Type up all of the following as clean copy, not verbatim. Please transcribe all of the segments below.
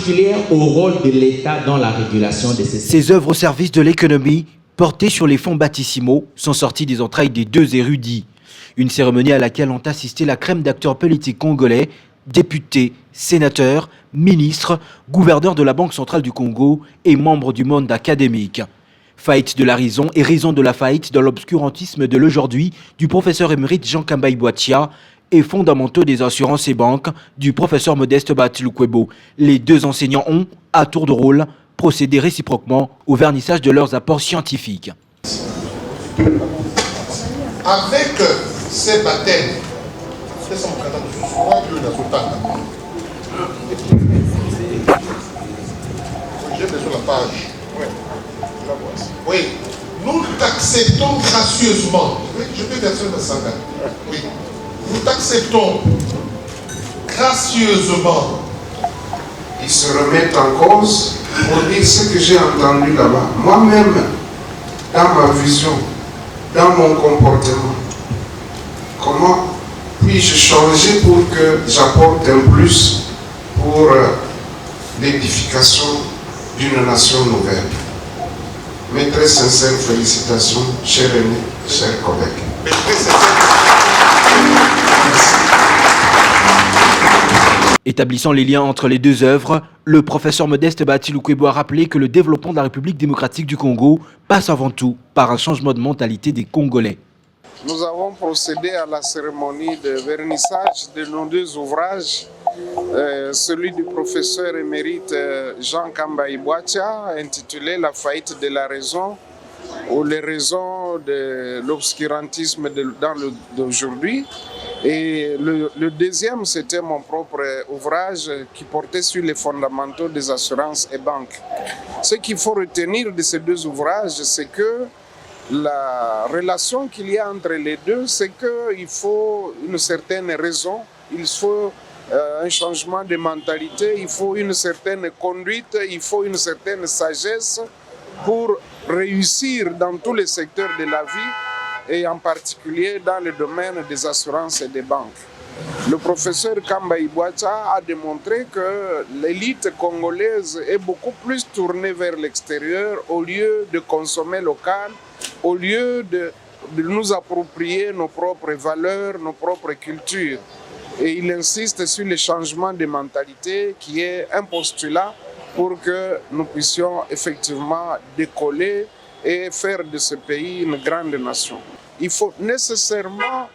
particulière au rôle de l'État dans la régulation de ces... Ces œuvres au service de l'économie, portées sur les fonds baptismaux, sont sorties des entrailles des deux érudits. Une cérémonie à laquelle ont assisté la crème d'acteurs politiques congolais, députés, sénateurs, ministres, gouverneurs de la Banque centrale du Congo et membres du monde académique. Faillite de la raison et raison de la faillite dans l'obscurantisme de l'aujourd'hui du professeur émérite Jean Kamba Boatia et fondamentaux des assurances et banques du professeur Modeste Batilukwebo. Les deux enseignants ont, à tour de rôle, procédé réciproquement au vernissage de leurs apports scientifiques. Avec ces baptêmes, j'ai besoin de la page. Oui, nous t'acceptons gracieusement. Je peux verser le sangat. Oui, nous t'acceptons gracieusement. Ils se remettent en cause pour dire ce que j'ai entendu là-bas. Moi-même, dans ma vision, dans mon comportement, comment puis-je changer pour que j'apporte un plus pour l'édification d'une nation nouvelle? Mes très sincères félicitations, chers amis, chers collègues. Établissant les liens entre les deux œuvres, le professeur Modeste Batilukwebo a rappelé que le développement de la République démocratique du Congo passe avant tout par un changement de mentalité des Congolais. Nous avons procédé à la cérémonie de vernissage de nos deux ouvrages, celui du professeur émérite Jean Kamba Boatia, intitulé « La faillite de la raison » ou les raisons de l'obscurantisme d'aujourd'hui. Et le deuxième, c'était mon propre ouvrage qui portait sur les fondamentaux des assurances et banques. Ce qu'il faut retenir de ces deux ouvrages, c'est que la relation qu'il y a entre les deux, c'est qu'il faut une certaine raison, il faut un changement de mentalité, il faut une certaine conduite, il faut une certaine sagesse pour réussir dans tous les secteurs de la vie et en particulier dans le domaine des assurances et des banques. Le professeur Kamba Boatia a démontré que l'élite congolaise est beaucoup plus tournée vers l'extérieur au lieu de consommer local, au lieu de nous approprier nos propres valeurs, nos propres cultures. Et il insiste sur le changement de mentalité qui est un postulat pour que nous puissions effectivement décoller et faire de ce pays une grande nation. Il faut nécessairement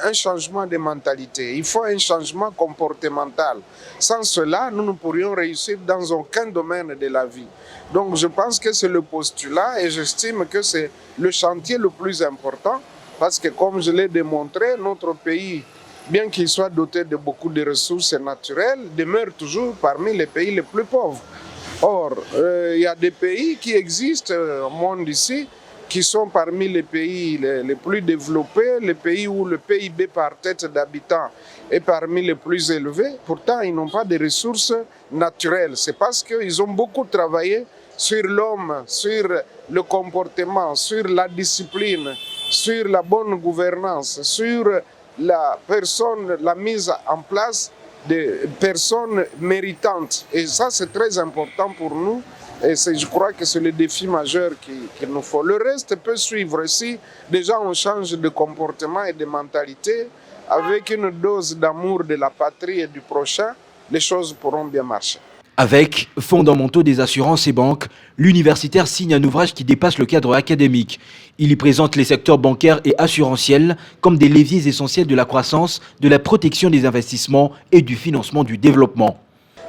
un changement de mentalité, il faut un changement comportemental. Sans cela, nous ne pourrions réussir dans aucun domaine de la vie. Donc je pense que c'est le postulat et j'estime que c'est le chantier le plus important parce que comme je l'ai démontré, notre pays, bien qu'il soit doté de beaucoup de ressources naturelles, demeure toujours parmi les pays les plus pauvres. Or, il y a des pays qui existent au monde ici, qui sont parmi les pays les plus développés, les pays où le PIB par tête d'habitants est parmi les plus élevés. Pourtant, ils n'ont pas de ressources naturelles. C'est parce qu'ils ont beaucoup travaillé sur l'homme, sur le comportement, sur la discipline, sur la bonne gouvernance, sur la personne, la mise en place de personnes méritantes. Et ça, c'est très important pour nous. Et je crois que c'est le défi majeur qu'il nous faut. Le reste peut suivre. Si déjà on change de comportement et de mentalité, avec une dose d'amour de la patrie et du prochain, les choses pourront bien marcher. Avec Fondamentaux des assurances et banques, l'universitaire signe un ouvrage qui dépasse le cadre académique. Il y présente les secteurs bancaires et assurantiels comme des leviers essentiels de la croissance, de la protection des investissements et du financement du développement.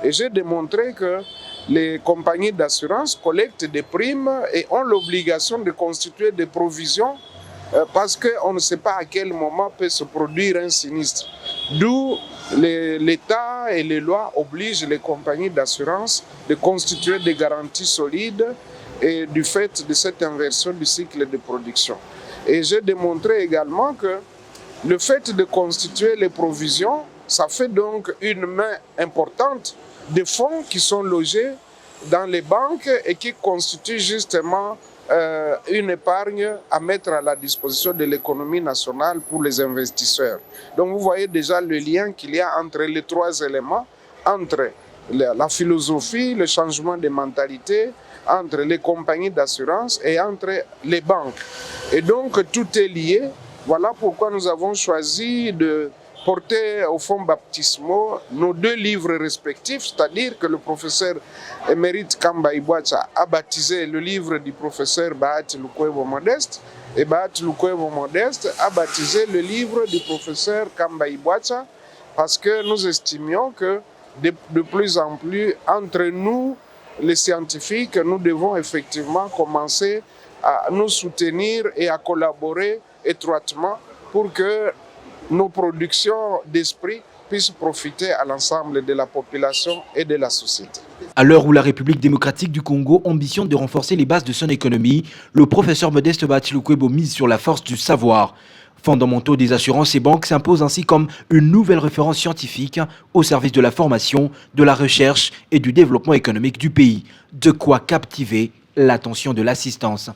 Et j'ai démontré que les compagnies d'assurance collectent des primes et ont l'obligation de constituer des provisions parce qu'on ne sait pas à quel moment peut se produire un sinistre. D'où l'État et les lois obligent les compagnies d'assurance de constituer des garanties solides et du fait de cette inversion du cycle de production. Et j'ai démontré également que le fait de constituer les provisions, ça fait donc une main importante des fonds qui sont logés dans les banques et qui constituent justement une épargne à mettre à la disposition de l'économie nationale pour les investisseurs. Donc vous voyez déjà le lien qu'il y a entre les trois éléments, entre la philosophie, le changement de mentalité entre les compagnies d'assurance et entre les banques. Et donc, tout est lié. Voilà pourquoi nous avons choisi de porter au fonds baptismaux nos 2 livres respectifs, c'est-à-dire que le professeur émérite Kamba Ibwacha a baptisé le livre du professeur Bahati Lukwebo Modeste, et Bahati Lukwebo Modeste a baptisé le livre du professeur Kamba Ibwacha, parce que nous estimions que de plus en plus, entre nous, les scientifiques, nous devons effectivement commencer à nous soutenir et à collaborer étroitement pour que nos productions d'esprit puissent profiter à l'ensemble de la population et de la société. À l'heure où la République démocratique du Congo ambitionne de renforcer les bases de son économie, le professeur Modeste Bahati Lukwebo mise sur la force du savoir. Fondamentaux des assurances et banques s'imposent ainsi comme une nouvelle référence scientifique au service de la formation, de la recherche et du développement économique du pays. De quoi captiver l'attention de l'assistance.